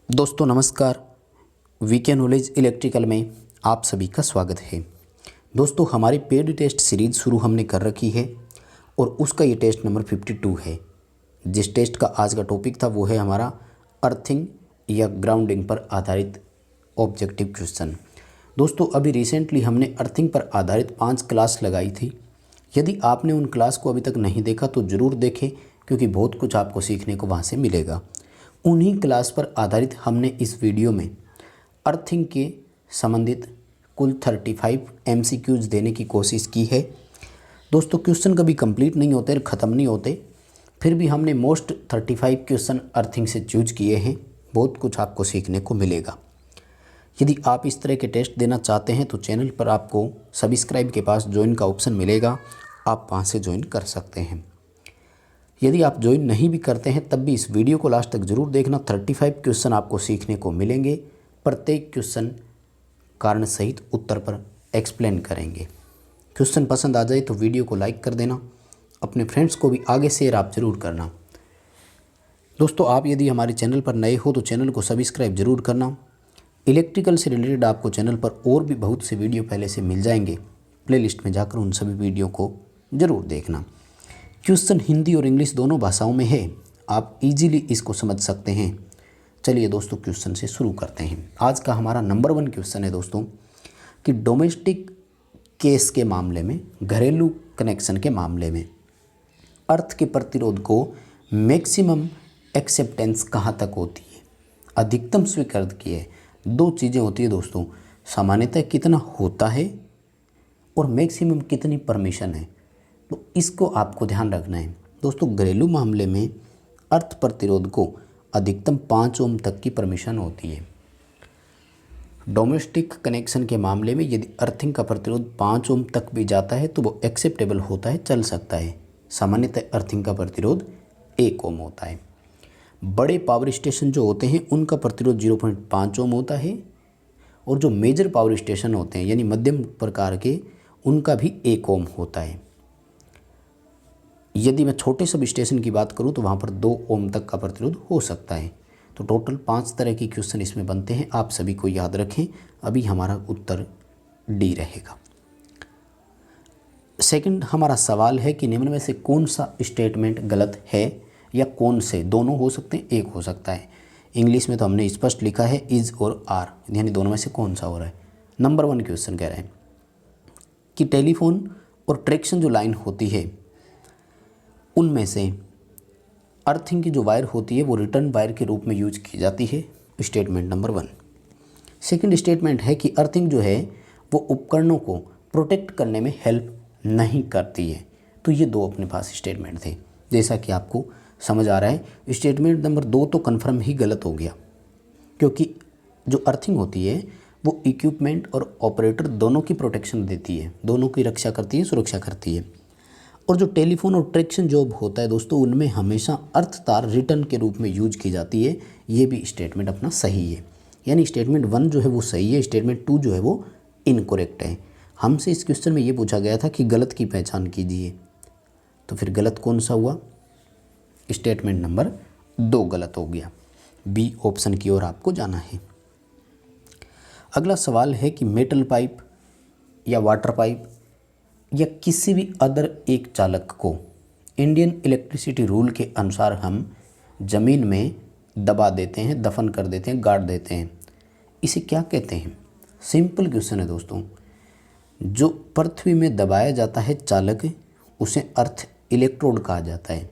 दोस्तों नमस्कार। VK knowledge electrical में आप सभी का स्वागत है। दोस्तों हमारी पेड टेस्ट सीरीज शुरू हमने कर रखी है और उसका ये टेस्ट नंबर 52 है। जिस टेस्ट का आज का टॉपिक था वो है हमारा अर्थिंग या ग्राउंडिंग पर आधारित ऑब्जेक्टिव क्वेश्चन। दोस्तों अभी रिसेंटली हमने अर्थिंग पर आधारित 5 क्लास लगाई थी। यदि आपने उन क्लास को अभी तक नहीं देखा तो ज़रूर देखें, क्योंकि बहुत कुछ आपको सीखने को वहाँ से मिलेगा। उन्हीं क्लास पर आधारित हमने इस वीडियो में अर्थिंग के संबंधित कुल 35 MCQs देने की कोशिश की है। दोस्तों क्वेश्चन कभी कंप्लीट नहीं होते, ख़त्म नहीं होते, फिर भी हमने मोस्ट 35 क्वेश्चन अर्थिंग से चूज किए हैं। बहुत कुछ आपको सीखने को मिलेगा। यदि आप इस तरह के टेस्ट देना चाहते हैं तो चैनल पर आपको सब्सक्राइब के पास ज्वाइन का ऑप्शन मिलेगा, आप वहाँ से ज्वाइन कर सकते हैं। यदि आप ज्वाइन नहीं भी करते हैं तब भी इस वीडियो को लास्ट तक ज़रूर देखना। 35 क्वेश्चन आपको सीखने को मिलेंगे। प्रत्येक क्वेश्चन कारण सहित उत्तर पर एक्सप्लेन करेंगे। क्वेश्चन पसंद आ जाए तो वीडियो को लाइक कर देना, अपने फ्रेंड्स को भी आगे शेयर आप ज़रूर करना। दोस्तों आप यदि हमारे चैनल पर नए हो तो चैनल को सब्सक्राइब ज़रूर करना। इलेक्ट्रिकल से रिलेटेड आपको चैनल पर और भी बहुत से वीडियो पहले से मिल जाएंगे। प्लेलिस्ट में जाकर उन सभी वीडियो को ज़रूर देखना। क्वेश्चन हिंदी और इंग्लिश दोनों भाषाओं में है, आप इजीली इसको समझ सकते हैं। चलिए दोस्तों क्वेश्चन से शुरू करते हैं। आज का हमारा नंबर 1 क्वेश्चन है दोस्तों कि डोमेस्टिक केस के मामले में, घरेलू कनेक्शन के मामले में अर्थ के प्रतिरोध को मैक्सिमम एक्सेप्टेंस कहाँ तक होती है, अधिकतम स्वीकृत की है। 2 चीज़ें होती है दोस्तों, सामान्यतः कितना होता है और मैक्सिमम कितनी परमिशन है, तो इसको आपको ध्यान रखना है। दोस्तों घरेलू मामले में अर्थ प्रतिरोध को अधिकतम 5 ओम तक की परमिशन होती है। डोमेस्टिक कनेक्शन के मामले में यदि अर्थिंग का प्रतिरोध 5 ओम तक भी जाता है तो वो एक्सेप्टेबल होता है, चल सकता है। सामान्यतः अर्थिंग का प्रतिरोध 1 ओम होता है। बड़े पावर स्टेशन जो होते हैं उनका प्रतिरोध 0.5 ओम होता है, और जो मेजर पावर स्टेशन होते हैं यानी मध्यम प्रकार के, उनका भी 1 ओम होता है। यदि मैं छोटे सब स्टेशन की बात करूं तो वहां पर 2 ओम तक का प्रतिरोध हो सकता है। तो टोटल 5 तरह के क्वेश्चन इसमें बनते हैं, आप सभी को याद रखें। अभी हमारा उत्तर डी रहेगा। सेकंड हमारा सवाल है कि निम्न में से कौन सा स्टेटमेंट गलत है, या कौन से, दोनों हो सकते हैं, एक हो सकता है। इंग्लिश में तो हमने स्पष्ट लिखा है इज और आर, यानी दोनों में से कौन सा हो रहा है। नंबर 1 क्वेश्चन कह रहे हैं कि टेलीफोन और ट्रैक्शन जो लाइन होती है उनमें से अर्थिंग की जो वायर होती है वो रिटर्न वायर के रूप में यूज की जाती है। Statement number 1। सेकंड स्टेटमेंट है कि अर्थिंग जो है वो उपकरणों को प्रोटेक्ट करने में हेल्प नहीं करती है। तो ये 2 अपने पास स्टेटमेंट थे, जैसा कि आपको समझ आ रहा है। स्टेटमेंट नंबर 2 तो कन्फर्म ही गलत हो गया, क्योंकि जो अर्थिंग होती है वो इक्विपमेंट और ऑपरेटर दोनों की प्रोटेक्शन देती है, दोनों की रक्षा करती है, सुरक्षा करती है। और जो टेलीफोन और ट्रैक्शन जॉब होता है दोस्तों, उनमें हमेशा अर्थ तार रिटर्न के रूप में यूज की जाती है। ये भी स्टेटमेंट अपना सही है, यानी स्टेटमेंट 1 जो है वो सही है, स्टेटमेंट 2 जो है वो इनकरेक्ट है। हमसे इस क्वेश्चन में ये पूछा गया था कि गलत की पहचान कीजिए, तो फिर गलत कौन सा हुआ? स्टेटमेंट नंबर 2 गलत हो गया। बी ऑप्शन की ओर आपको जाना है। अगला सवाल है कि मेटल पाइप या वाटर पाइप या किसी भी अदर एक चालक को इंडियन इलेक्ट्रिसिटी रूल के अनुसार हम ज़मीन में दबा देते हैं, दफन कर देते हैं, गाड़ देते हैं, इसे क्या कहते हैं? सिंपल क्वेश्चन है दोस्तों। जो पृथ्वी में दबाया जाता है चालक, उसे अर्थ इलेक्ट्रोड कहा जाता है।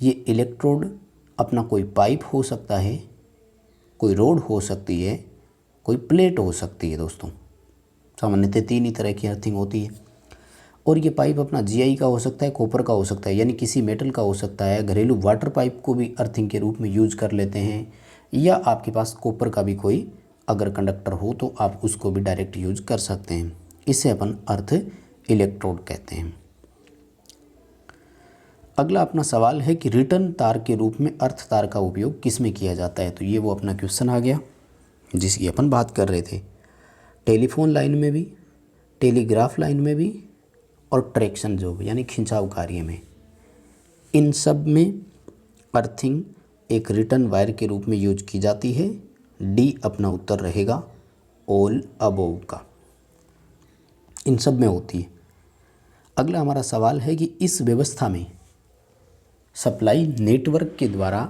ये इलेक्ट्रोड अपना कोई पाइप हो सकता है, कोई रोड हो सकती है, कोई प्लेट हो सकती है। दोस्तों सामान्यतः 3 ही तरह की अर्थिंग होती है, और ये पाइप अपना जीआई का हो सकता है, कॉपर का हो सकता है, यानी किसी मेटल का हो सकता है। घरेलू वाटर पाइप को भी अर्थिंग के रूप में यूज कर लेते हैं, या आपके पास कॉपर का भी कोई अगर कंडक्टर हो तो आप उसको भी डायरेक्ट यूज कर सकते हैं। इसे अपन अर्थ इलेक्ट्रोड कहते हैं। अगला अपना सवाल है कि रिटर्न तार के रूप में अर्थ तार का उपयोग किस में किया जाता है। तो ये वो अपना क्वेश्चन आ गया जिसकी अपन बात कर रहे थे। टेलीफोन लाइन में भी, टेलीग्राफ लाइन में भी, और ट्रैक्शन जॉब यानी खिंचाव कार्य में, इन सब में अर्थिंग एक रिटर्न वायर के रूप में यूज की जाती है। डी अपना उत्तर रहेगा ऑल अबोव का, इन सब में होती है। अगला हमारा सवाल है कि इस व्यवस्था में सप्लाई नेटवर्क के द्वारा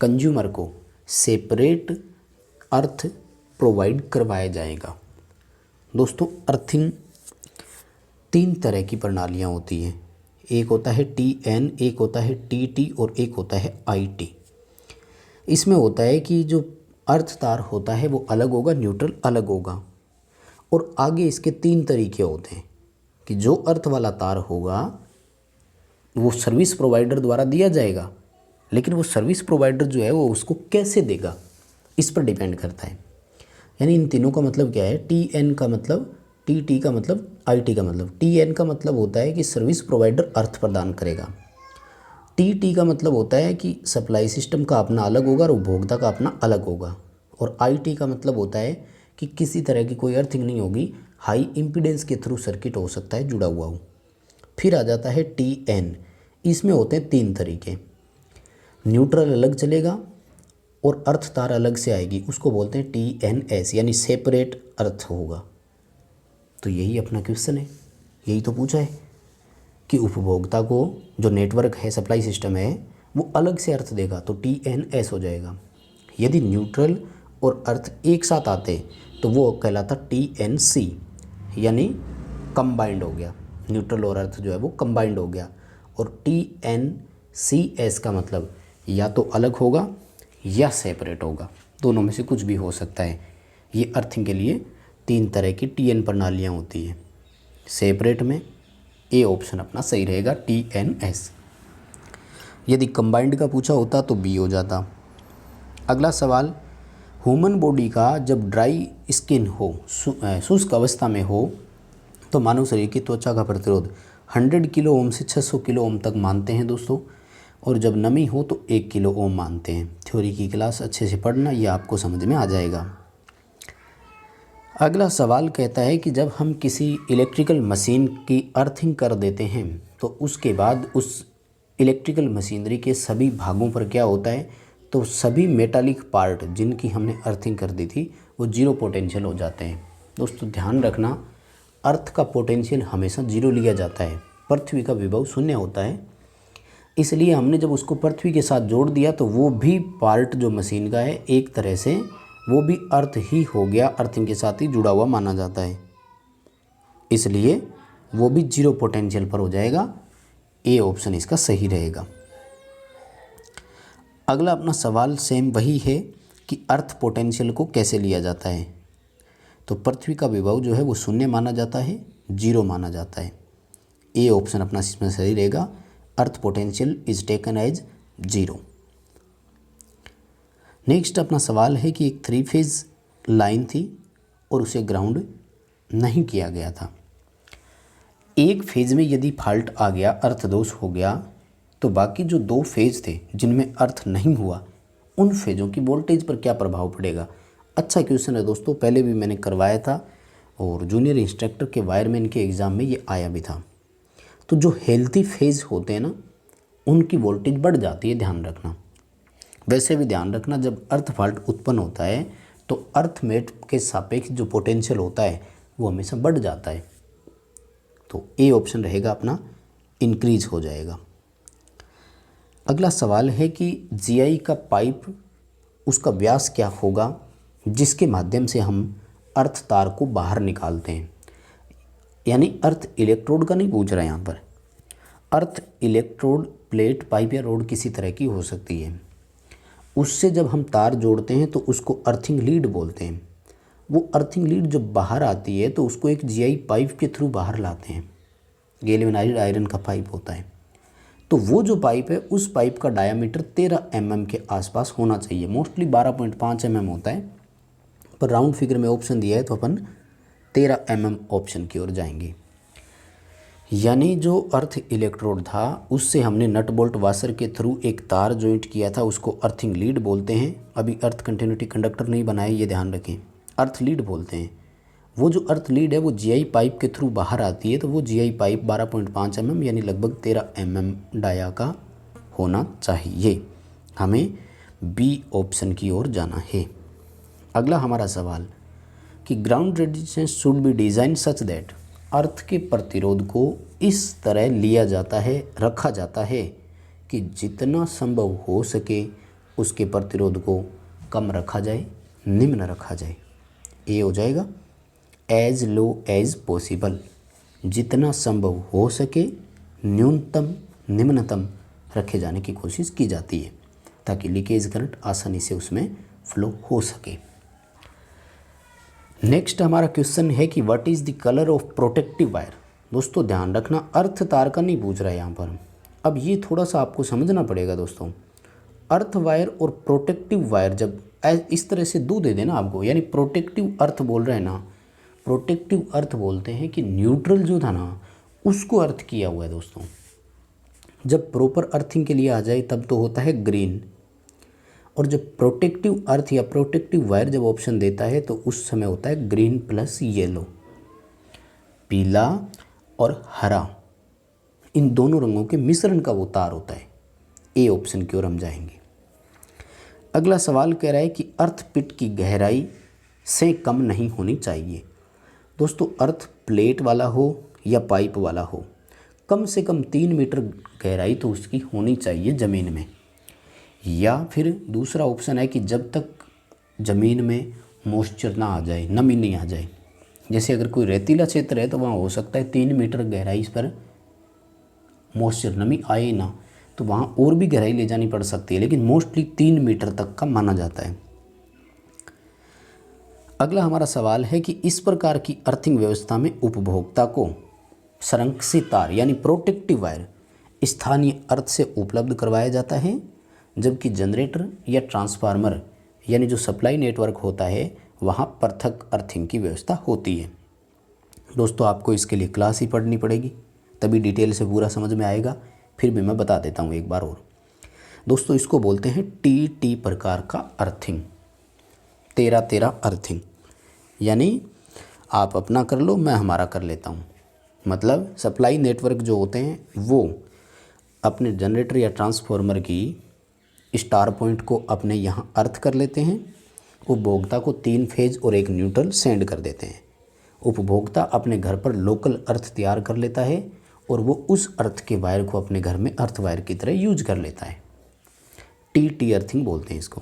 कंज्यूमर को सेपरेट अर्थ प्रोवाइड करवाया जाएगा। दोस्तों, अर्थिंग 3 तरह की प्रणालियाँ होती हैं। एक होता है TN, एक होता है TT और एक होता है IT। इसमें होता है कि जो अर्थ तार होता है वो अलग होगा, न्यूट्रल अलग होगा। और आगे इसके 3 तरीके होते हैं कि जो अर्थ वाला तार होगा वो सर्विस प्रोवाइडर द्वारा दिया जाएगा, लेकिन वो सर्विस प्रोवाइडर जो है वो उसको कैसे देगा इस पर डिपेंड करता है। यानी इन तीनों का मतलब क्या है, TN का मतलब, TT का मतलब, IT का मतलब। TN का मतलब होता है कि सर्विस प्रोवाइडर अर्थ प्रदान करेगा। TT का मतलब होता है कि सप्लाई सिस्टम का अपना अलग होगा और उपभोक्ता का अपना अलग होगा। और IT का मतलब होता है कि किसी तरह की कोई अर्थिंग नहीं होगी, हाई इम्पीडेंस के थ्रू सर्किट हो सकता है जुड़ा हुआ हो। फिर आ जाता है TN। इसमें होते हैं 3 तरीके, न्यूट्रल अलग चलेगा और अर्थ तार अलग से आएगी, उसको बोलते हैं TNS, यानी सेपरेट अर्थ होगा। तो यही अपना क्वेश्चन है, यही तो पूछा है कि उपभोक्ता को जो नेटवर्क है, सप्लाई सिस्टम है, वो अलग से अर्थ देगा तो TNS हो जाएगा। यदि न्यूट्रल और अर्थ एक साथ आते तो वो कहलाता TNC, यानी कंबाइंड हो गया। न्यूट्रल और अर्थ जो है वो कंबाइंड हो गया। और TNCS का मतलब या तो अलग होगा या सेपरेट होगा, दोनों में से कुछ भी हो सकता है। ये अर्थिंग के लिए 3 तरह की TN प्रणालियाँ होती हैं। सेपरेट में ए ऑप्शन अपना सही रहेगा, TNS। यदि कंबाइंड का पूछा होता तो बी हो जाता। अगला सवाल, ह्यूमन बॉडी का जब ड्राई स्किन हो, शुष्क अवस्था में हो, तो मानव शरीर की त्वचा का प्रतिरोध 100 किलो ओम से 600 किलो ओम तक मानते हैं दोस्तों। और जब नमी हो तो 1 किलो ओम मानते हैं। थ्योरी की क्लास अच्छे से पढ़ना, ये आपको समझ में आ जाएगा। अगला सवाल कहता है कि जब हम किसी इलेक्ट्रिकल मशीन की अर्थिंग कर देते हैं तो उसके बाद उस इलेक्ट्रिकल मशीनरी के सभी भागों पर क्या होता है, तो सभी मेटालिक पार्ट जिनकी हमने अर्थिंग कर दी थी वो जीरो पोटेंशियल हो जाते हैं। दोस्तों ध्यान रखना, अर्थ का पोटेंशियल हमेशा जीरो लिया जाता है, पृथ्वी का विभव शून्य होता है। इसलिए हमने जब उसको पृथ्वी के साथ जोड़ दिया तो वो भी पार्ट जो मशीन का है एक तरह से वो भी अर्थ ही हो गया, अर्थिंग के साथ ही जुड़ा हुआ माना जाता है, इसलिए वो भी जीरो पोटेंशियल पर हो जाएगा। ए ऑप्शन इसका सही रहेगा। अगला अपना सवाल सेम वही है कि अर्थ पोटेंशियल को कैसे लिया जाता है। तो पृथ्वी का विभव जो है वो शून्य माना जाता है, जीरो माना जाता है। ए ऑप्शन अपना इसमें सही रहेगा, earth potential is taken as zero. Next अपना सवाल है कि एक 3 फेज लाइन थी और उसे ग्राउंड नहीं किया गया था। एक फेज में यदि फॉल्ट आ गया, अर्थ दोष हो गया, तो बाकी जो 2 फेज थे जिनमें अर्थ नहीं हुआ, उन फेजों की वोल्टेज पर क्या प्रभाव पड़ेगा। अच्छा क्वेश्चन है दोस्तों, पहले भी मैंने करवाया था और जूनियर इंस्ट्रक्टर के वायरमैन के एग्ज़ाम में ये आया भी था। तो जो हेल्थी फेज होते हैं ना, उनकी वोल्टेज बढ़ जाती है, ध्यान रखना। वैसे भी ध्यान रखना, जब अर्थ फॉल्ट उत्पन्न होता है तो अर्थमेट के सापेक्ष जो पोटेंशियल होता है वो हमेशा बढ़ जाता है। तो ए ऑप्शन रहेगा अपना, इंक्रीज हो जाएगा। अगला सवाल है कि जीआई का पाइप, उसका व्यास क्या होगा जिसके माध्यम से हम अर्थ तार को बाहर निकालते हैं। यानी अर्थ इलेक्ट्रोड का नहीं पूछ रहा है यहाँ पर, अर्थ इलेक्ट्रोड, प्लेट, पाइप या रोड किसी तरह की हो सकती है। उससे जब हम तार जोड़ते हैं तो उसको अर्थिंग लीड बोलते हैं। वो अर्थिंग लीड जब बाहर आती है तो उसको एक जीआई पाइप के थ्रू बाहर लाते हैं। गैल्वेनाइज्ड आयरन का पाइप होता है। तो वो जो पाइप है, उस पाइप का डायामीटर 13 mm के आसपास होना चाहिए। मोस्टली 12.5 mm होता है, पर राउंड फिगर में ऑप्शन दिया है तो अपन 13 mm ऑप्शन की ओर जाएंगे। यानी जो अर्थ इलेक्ट्रोड था उससे हमने नट बोल्ट वाशर के थ्रू एक तार जॉइंट किया था, उसको अर्थिंग लीड बोलते हैं। अभी अर्थ कंटिन्यूटी कंडक्टर नहीं बनाए, ये ध्यान रखें, अर्थ लीड बोलते हैं। वो जो अर्थ लीड है वो जीआई पाइप के थ्रू बाहर आती है, तो वो जीआई पाइप 12.5 mm यानी लगभग 13 mm डाया का होना चाहिए। हमें बी ऑप्शन की ओर जाना है। अगला हमारा सवाल कि ground resistance should be design such that, earth के प्रतिरोध को इस तरह लिया जाता है, रखा जाता है कि जितना संभव हो सके उसके प्रतिरोध को कम रखा जाए, निम्न रखा जाए। ए हो जाएगा एज लो एज पॉसिबल, जितना संभव हो सके न्यूनतम निम्नतम रखे जाने की कोशिश की जाती है ताकि लीकेज करंट आसानी से उसमें फ्लो हो सके। नेक्स्ट हमारा क्वेश्चन है कि what is the colour of protective wire. दोस्तों ध्यान रखना, अर्थ तार का नहीं पूछ रहा है यहाँ पर। अब ये थोड़ा सा आपको समझना पड़ेगा दोस्तों। अर्थ वायर और प्रोटेक्टिव वायर जब इस तरह से दो दे देना आपको, यानी प्रोटेक्टिव अर्थ बोल रहे हैं ना, प्रोटेक्टिव अर्थ बोलते हैं कि न्यूट्रल जो था ना उसको अर्थ किया हुआ है दोस्तों। जब प्रॉपर अर्थिंग के लिए आ जाए तब तो होता है ग्रीन, और जब प्रोटेक्टिव अर्थ या प्रोटेक्टिव वायर जब ऑप्शन देता है तो उस समय होता है ग्रीन प्लस येलो, पीला और हरा, इन दोनों रंगों के मिश्रण का वो तार होता है। ए ऑप्शन की ओर हम जाएंगे। अगला सवाल कह रहा है कि अर्थ पिट की गहराई से कम नहीं होनी चाहिए। दोस्तों अर्थ प्लेट वाला हो या पाइप वाला हो, कम से कम 3 मीटर गहराई तो उसकी होनी चाहिए ज़मीन में। या फिर दूसरा ऑप्शन है कि जब तक ज़मीन में मॉइस्चर ना आ जाए, नमी नहीं आ जाए। जैसे अगर कोई रेतीला क्षेत्र है तो वहाँ हो सकता है 3 मीटर गहराई पर मॉइस्चर नमी आए ना, तो वहाँ और भी गहराई ले जानी पड़ सकती है, लेकिन मोस्टली 3 मीटर तक का माना जाता है। अगला हमारा सवाल है कि इस प्रकार की अर्थिंग व्यवस्था में उपभोक्ता को संरक्षित तार यानी प्रोटेक्टिव वायर स्थानीय अर्थ से उपलब्ध करवाया जाता है, जबकि जनरेटर या ट्रांसफार्मर यानी जो सप्लाई नेटवर्क होता है वहाँ पृथक अर्थिंग की व्यवस्था होती है। दोस्तों आपको इसके लिए क्लास ही पढ़नी पड़ेगी, तभी डिटेल से पूरा समझ में आएगा। फिर भी मैं बता देता हूँ एक बार और। दोस्तों इसको बोलते हैं टी प्रकार का अर्थिंग, 13 अर्थिंग। यानी आप अपना कर लो, मैं हमारा कर लेता हूँ। मतलब सप्लाई नेटवर्क जो होते हैं वो अपने जनरेटर या ट्रांसफार्मर की स्टार पॉइंट को अपने यहाँ अर्थ कर लेते हैं, उपभोक्ता को 3 फेज और 1 न्यूट्रल सेंड कर देते हैं। उपभोक्ता अपने घर पर लोकल अर्थ तैयार कर लेता है और वो उस अर्थ के वायर को अपने घर में अर्थ वायर की तरह यूज कर लेता है। टी अर्थिंग बोलते हैं इसको।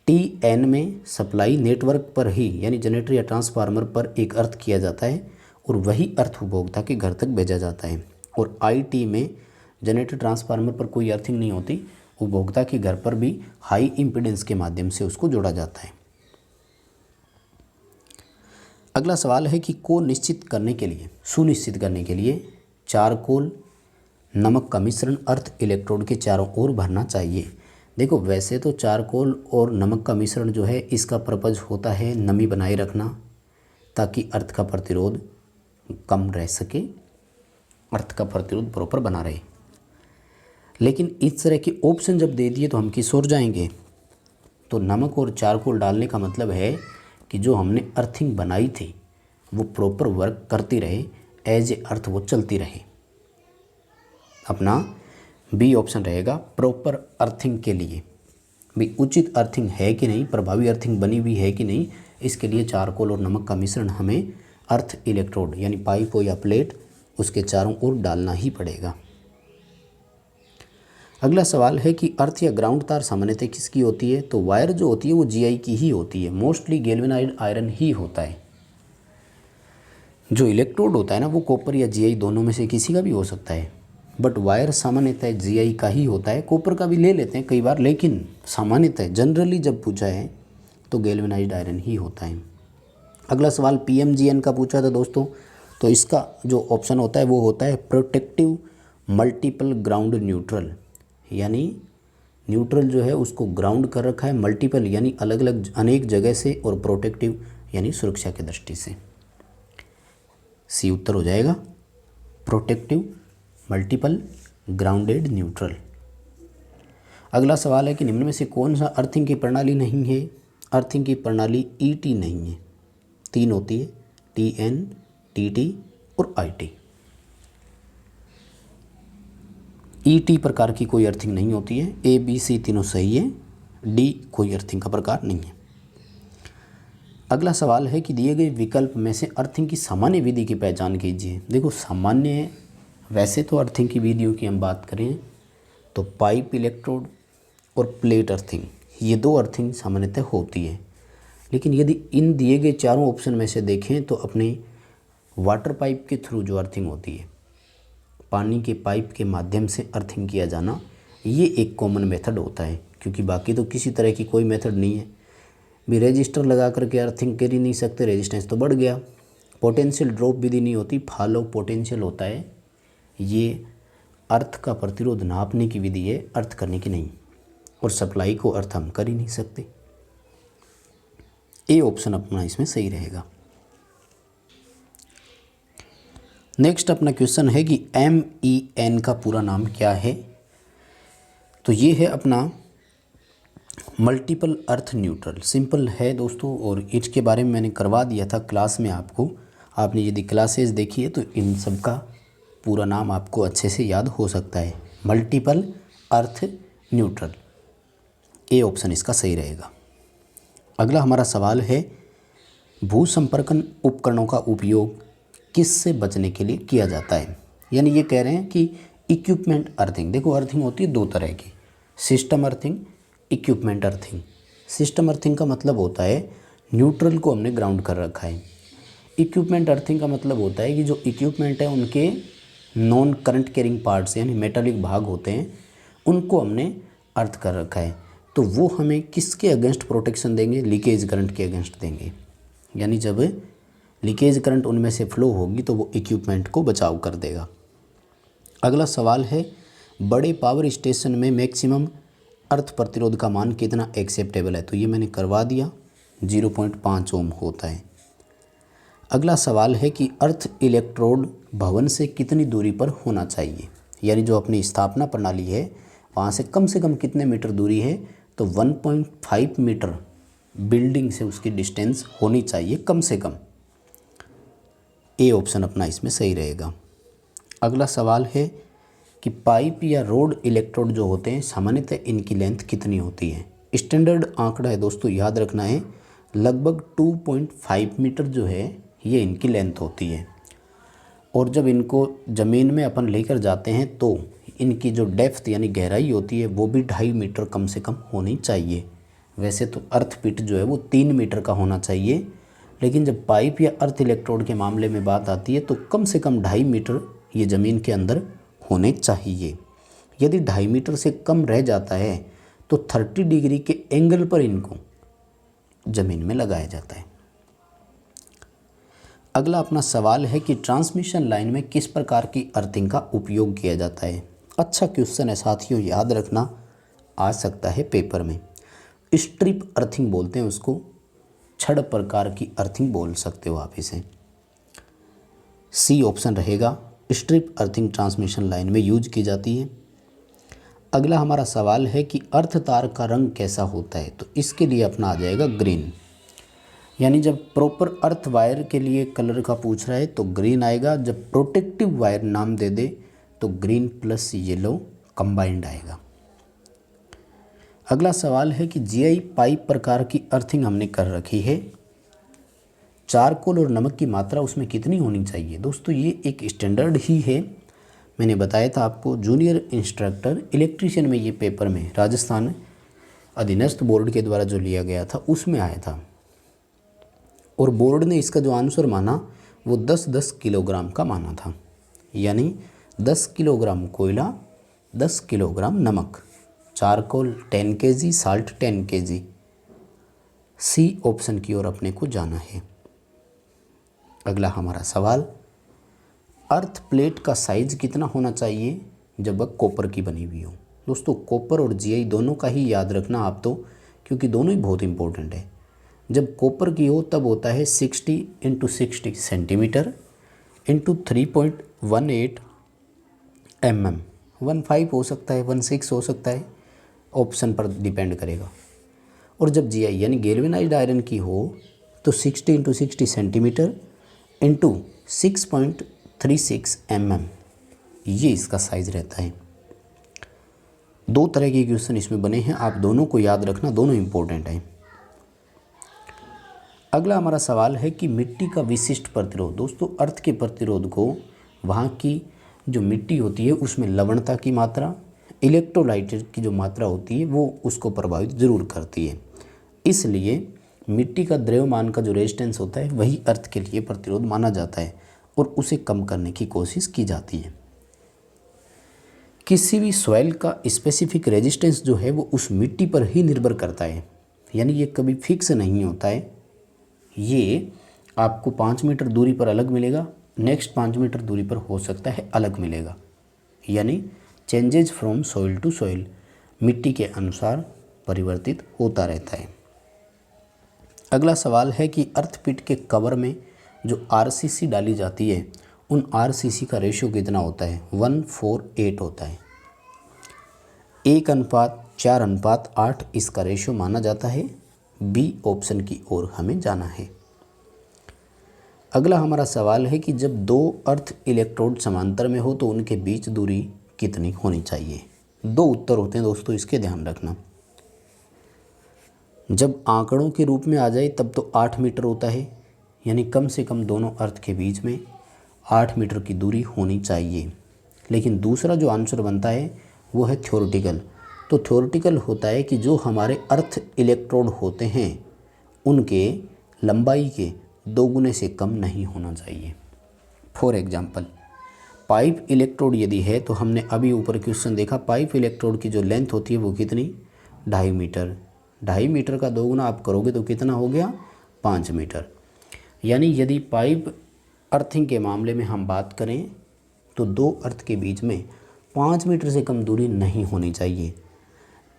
TN में सप्लाई नेटवर्क पर ही यानी जनरेटर या ट्रांसफार्मर पर एक अर्थ किया जाता है और वही अर्थ उपभोक्ता के घर तक भेजा जाता है। और IT में जनरेटर ट्रांसफार्मर पर कोई अर्थिंग नहीं होती, उपभोक्ता के घर पर भी हाई इम्पीडेंस के माध्यम से उसको जोड़ा जाता है। अगला सवाल है कि को निश्चित करने के लिए, सुनिश्चित करने के लिए चारकोल नमक का मिश्रण अर्थ इलेक्ट्रोड के चारों ओर भरना चाहिए। देखो वैसे तो चारकोल और नमक का मिश्रण जो है इसका पर्पज़ होता है नमी बनाए रखना ताकि अर्थ का प्रतिरोध कम रह सके, अर्थ का प्रतिरोध प्रॉपर बना रहे। लेकिन इस तरह के ऑप्शन जब दे दिए तो हम किस ओर जाएंगे। तो नमक और चारकोल डालने का मतलब है कि जो हमने अर्थिंग बनाई थी वो प्रॉपर वर्क करती रहे, एज ए अर्थ वो चलती रहे। अपना बी ऑप्शन रहेगा प्रॉपर अर्थिंग के लिए। भी उचित अर्थिंग है कि नहीं, प्रभावी अर्थिंग बनी हुई है कि नहीं, इसके लिए चारकोल और नमक का मिश्रण हमें अर्थ इलेक्ट्रोड यानी पाइप हो या प्लेट उसके चारों ओर डालना ही पड़ेगा। अगला सवाल है कि अर्थ या ग्राउंड तार सामान्यतः किसकी होती है। तो वायर जो होती है वो GI की ही होती है, मोस्टली गैल्वेनाइज्ड आयरन ही होता है। जो इलेक्ट्रोड होता है ना वो कॉपर या GI दोनों में से किसी का भी हो सकता है, बट वायर सामान्यतः GI का ही होता है। कॉपर का भी ले लेते हैं कई बार, लेकिन सामान्यतः जनरली जब पूछा है तो गैल्वेनाइज्ड आयरन ही होता है। अगला सवाल PMGN का पूछा था दोस्तों, तो इसका जो ऑप्शन होता है वो होता है प्रोटेक्टिव मल्टीपल ग्राउंड न्यूट्रल, यानी न्यूट्रल जो है उसको ग्राउंड कर रखा है, मल्टीपल यानी अलग अलग अनेक जगह से, और प्रोटेक्टिव यानी सुरक्षा की दृष्टि से। सी उत्तर हो जाएगा प्रोटेक्टिव मल्टीपल ग्राउंडेड न्यूट्रल। अगला सवाल है कि निम्न में से कौन सा अर्थिंग की प्रणाली नहीं है। अर्थिंग की प्रणाली ET नहीं है, 3 होती है TN, TT और IT। ET प्रकार की कोई अर्थिंग नहीं होती है। A, B, C तीनों सही है, डी कोई अर्थिंग का प्रकार नहीं है। अगला सवाल है कि दिए गए विकल्प में से अर्थिंग की सामान्य विधि की पहचान कीजिए। देखो सामान्य, वैसे तो अर्थिंग की विधियों की हम बात करें तो पाइप इलेक्ट्रोड और प्लेट अर्थिंग, ये दो अर्थिंग सामान्यतः होती है। लेकिन यदि इन दिए गए चारों ऑप्शन में से देखें तो अपने वाटर पाइप के थ्रू जो अर्थिंग होती है, पानी के पाइप के माध्यम से अर्थिंग किया जाना, ये एक कॉमन मेथड होता है, क्योंकि बाकी तो किसी तरह की कोई मेथड नहीं है। भी रजिस्टर लगा करके अर्थिंग कर ही नहीं सकते, रेजिस्टेंस तो बढ़ गया। पोटेंशियल ड्रॉप विधि नहीं होती, फॉल ऑफ पोटेंशियल होता है। ये अर्थ का प्रतिरोध नापने की विधि है, अर्थ करने की नहीं। और सप्लाई को अर्थ हम कर ही नहीं सकते। ए ऑप्शन अपना इसमें सही रहेगा। नेक्स्ट अपना क्वेश्चन है कि MEN का पूरा नाम क्या है। तो ये है अपना मल्टीपल अर्थ न्यूट्रल। सिंपल है दोस्तों, और इसके बारे में मैंने करवा दिया था क्लास में आपको। आपने यदि क्लासेस देखी है तो इन सब का पूरा नाम आपको अच्छे से याद हो सकता है, multiple earth neutral. A option इसका सही रहेगा। अगला हमारा सवाल है, भू संपर्कन उपकरणों का उपयोग किससे बचने के लिए किया जाता है। यानी ये कह रहे हैं कि इक्विपमेंट अर्थिंग। देखो अर्थिंग होती है दो तरह की, system earthing, equipment earthing. System earthing का मतलब होता है न्यूट्रल को हमने ग्राउंड कर रखा है। इक्विपमेंट अर्थिंग का मतलब होता है कि जो इक्विपमेंट है उनके नॉन करंट कैरिंग पार्ट्स यानी मेटालिक भाग होते हैं, उनको हमने अर्थ कर रखा है। तो वो हमें किसके अगेंस्ट प्रोटेक्शन देंगे, लीकेज करंट के अगेंस्ट देंगे। यानी जब लीकेज करंट उनमें से फ्लो होगी तो वो इक्विपमेंट को बचाव कर देगा। अगला सवाल है, बड़े पावर स्टेशन में मैक्सिमम अर्थ प्रतिरोध का मान कितना एक्सेप्टेबल है। तो ये मैंने करवा दिया, 0.5 ओम होता है। अगला सवाल है कि अर्थ इलेक्ट्रोड भवन से कितनी दूरी पर होना चाहिए। यानी जो अपनी स्थापना प्रणाली है वहाँ से कम कितने मीटर दूरी है। तो 1.5 मीटर बिल्डिंग से उसकी डिस्टेंस होनी चाहिए कम से कम। ए ऑप्शन अपना इसमें सही रहेगा। अगला सवाल है कि पाइप या रोड इलेक्ट्रोड जो होते हैं सामान्यतः इनकी लेंथ कितनी होती है। स्टैंडर्ड आंकड़ा है दोस्तों, याद रखना है, लगभग 2.5 मीटर जो है ये इनकी लेंथ होती है। और जब इनको ज़मीन में अपन लेकर जाते हैं तो इनकी जो डेप्थ यानी गहराई होती है वो भी 2.5 मीटर कम से कम होनी चाहिए। वैसे तो अर्थ पिट जो है वो 3 मीटर का होना चाहिए, लेकिन जब पाइप या अर्थ इलेक्ट्रोड के मामले में बात आती है तो कम से कम 2.5 मीटर ये ज़मीन के अंदर होने चाहिए। यदि 2.5 मीटर से कम रह जाता है तो 30 डिग्री के एंगल पर इनको ज़मीन में लगाया जाता है। अगला अपना सवाल है कि ट्रांसमिशन लाइन में किस प्रकार की अर्थिंग का उपयोग किया जाता है। अच्छा क्वेश्चन है साथियों, याद रखना, आ सकता है पेपर में। स्ट्रिप अर्थिंग बोलते हैं उसको, छड़ प्रकार की अर्थिंग बोल सकते हो आप इसे। सी ऑप्शन रहेगा, स्ट्रिप अर्थिंग ट्रांसमिशन लाइन में यूज की जाती है। अगला हमारा सवाल है कि अर्थ तार का रंग कैसा होता है। तो इसके लिए अपना आ जाएगा ग्रीन। यानी जब प्रॉपर अर्थ वायर के लिए कलर का पूछ रहा है तो ग्रीन आएगा। जब प्रोटेक्टिव वायर नाम दे दे तो ग्रीन प्लस येलो कंबाइंड आएगा। अगला सवाल है कि जीआई पाइप प्रकार की अर्थिंग हमने कर रखी है, चारकोल और नमक की मात्रा उसमें कितनी होनी चाहिए। दोस्तों ये एक स्टैंडर्ड ही है, मैंने बताया था आपको, जूनियर इंस्ट्रक्टर इलेक्ट्रीशियन में ये पेपर में राजस्थान अधीनस्थ बोर्ड के द्वारा जो लिया गया था उसमें आया था। और बोर्ड ने इसका जो आंसर माना वो 10-10 किलोग्राम का माना था। यानी 10 किलोग्राम कोयला, 10 किलोग्राम नमक, charcoal 10 kg, salt 10 kg। C option की ओर अपने को जाना है। अगला हमारा सवाल, अर्थ प्लेट का साइज कितना होना चाहिए जब वह कॉपर की बनी हुई हो। दोस्तों कॉपर और जीआई दोनों का ही याद रखना आप तो, क्योंकि दोनों ही बहुत इंपॉर्टेंट है। जब कॉपर की हो तब होता है 60 × 60 सेंटीमीटर × 3.18 mm। 15 हो सकता है, 16 हो सकता है, ऑप्शन पर डिपेंड करेगा। और जब जीआई यानी गैल्वेनाइज्ड आयरन की हो तो 60 × 60 सेंटीमीटर × 6.36 mm, ये इसका साइज़ रहता है। दो तरह के क्वेश्चन इसमें बने हैं, आप दोनों को याद रखना, दोनों इम्पोर्टेंट हैं। अगला हमारा सवाल है कि मिट्टी का विशिष्ट प्रतिरोध। दोस्तों अर्थ के प्रतिरोध को वहाँ की जो मिट्टी होती है उसमें लवणता की मात्रा, इलेक्ट्रोलाइट की जो मात्रा होती है वो उसको प्रभावित जरूर करती है। इसलिए मिट्टी का द्रव्यमान का जो रेजिस्टेंस होता है वही अर्थ के लिए प्रतिरोध माना जाता है और उसे कम करने की कोशिश की जाती है। किसी भी सॉइल का स्पेसिफिक रेजिस्टेंस जो है वो उस मिट्टी पर ही निर्भर करता है, यानी ये कभी फिक्स नहीं होता है। ये आपको 5 मीटर दूरी पर अलग मिलेगा, नेक्स्ट 5 मीटर दूरी पर हो सकता है अलग मिलेगा, यानी changes from soil to soil मिट्टी के अनुसार परिवर्तित होता रहता है। अगला सवाल है कि अर्थपिट के कवर में जो आरसीसी डाली जाती है उन आरसीसी का रेशियो कितना होता है? 1:4:8 होता है। 1:4:8 इसका रेशियो माना जाता है। बी ऑप्शन की ओर हमें जाना है। अगला हमारा सवाल है कि जब दो अर्थ इलेक्ट्रोड समांतर में हो तो उनके बीच दूरी कितनी होनी चाहिए? दो उत्तर होते हैं दोस्तों, इसके ध्यान रखना। जब आंकड़ों के रूप में आ जाए तब तो 8 मीटर होता है, यानी कम से कम दोनों अर्थ के बीच में 8 मीटर की दूरी होनी चाहिए। लेकिन दूसरा जो आंसर बनता है वो है थ्योरेटिकल। तो थ्योरेटिकल होता है कि जो हमारे अर्थ इलेक्ट्रोड होते हैं उनके लंबाई के 2 गुने से कम नहीं होना चाहिए। फॉर एग्जांपल पाइप इलेक्ट्रोड यदि है तो हमने अभी ऊपर क्वेश्चन देखा, पाइप इलेक्ट्रोड की जो लेंथ होती है वो कितनी? 2.5 मीटर। 2.5 मीटर का 2 गुना आप करोगे तो कितना हो गया? 5 मीटर। यानी यदि पाइप अर्थिंग के मामले में हम बात करें तो दो अर्थ के बीच में 5 मीटर से कम दूरी नहीं होनी चाहिए।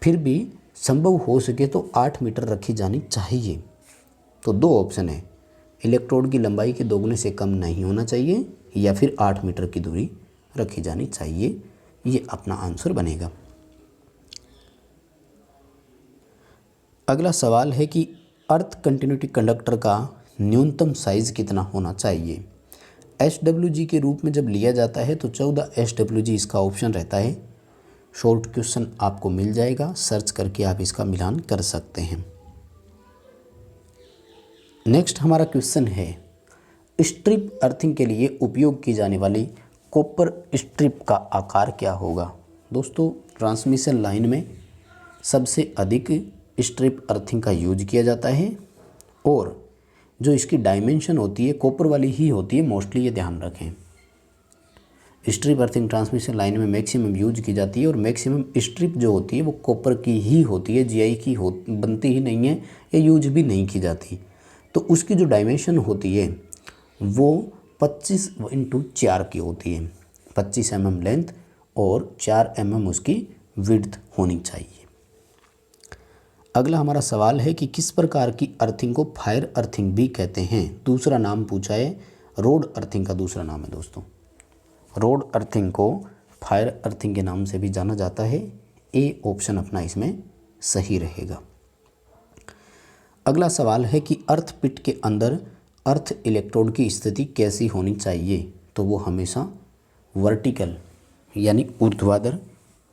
फिर भी संभव हो सके तो 8 मीटर रखी जानी चाहिए। तो दो ऑप्शन है, इलेक्ट्रोड की लंबाई के 2 गुने से कम नहीं होना चाहिए या फिर 8 मीटर की दूरी रखी जानी चाहिए। ये अपना आंसर बनेगा। अगला सवाल है कि अर्थ कंटिन्यूटी कंडक्टर का न्यूनतम साइज कितना होना चाहिए? SWG के रूप में जब लिया जाता है तो 14 SWG इसका ऑप्शन रहता है। शॉर्ट क्वेश्चन आपको मिल जाएगा, सर्च करके आप इसका मिलान कर सकते हैं। नेक्स्ट हमारा क्वेश्चन है, स्ट्रिप अर्थिंग के लिए उपयोग की जाने वाली कॉपर स्ट्रिप का आकार क्या होगा? दोस्तों ट्रांसमिशन लाइन में सबसे अधिक स्ट्रिप अर्थिंग का यूज किया जाता है और जो इसकी डायमेंशन होती है कॉपर वाली ही होती है मोस्टली, ये ध्यान रखें। स्ट्रिप अर्थिंग ट्रांसमिशन लाइन में मैक्सिमम यूज की जाती है और मैक्सिमम स्ट्रिप जो होती है वो कॉपर की ही होती है, जीआई की बनती ही नहीं है या यूज भी नहीं की जाती। तो उसकी जो डायमेंशन होती है वो 25x4 की होती है। 25 mm लेंथ और 4 mm उसकी विड्थ होनी चाहिए। अगला हमारा सवाल है कि किस प्रकार की अर्थिंग को फायर अर्थिंग भी कहते हैं? दूसरा नाम पूछा है, रोड अर्थिंग का दूसरा नाम है दोस्तों। रोड अर्थिंग को फायर अर्थिंग के नाम से भी जाना जाता है। ए ऑप्शन अपना इसमें सही रहेगा। अगला सवाल है कि अर्थ पिट के अंदर अर्थ इलेक्ट्रोड की स्थिति कैसी होनी चाहिए? तो वो हमेशा वर्टिकल यानी ऊर्ध्वाधर,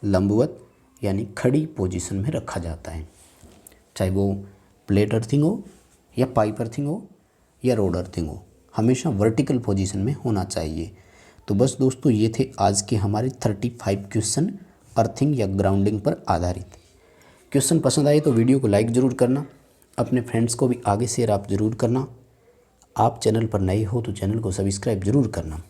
लंबवत यानी खड़ी पोजीशन में रखा जाता है, चाहे वो प्लेट अर्थिंग हो या पाइप अर्थिंग हो या रोड अर्थिंग हो, हमेशा वर्टिकल पोजीशन में होना चाहिए। तो बस दोस्तों ये थे आज के हमारे 35 क्वेश्चन अर्थिंग या ग्राउंडिंग पर आधारित। क्वेश्चन पसंद आए तो वीडियो को लाइक ज़रूर करना, अपने फ्रेंड्स को भी आगे शेयर आप ज़रूर करना। आप चैनल पर नए हो तो चैनल को सब्सक्राइब ज़रूर करना।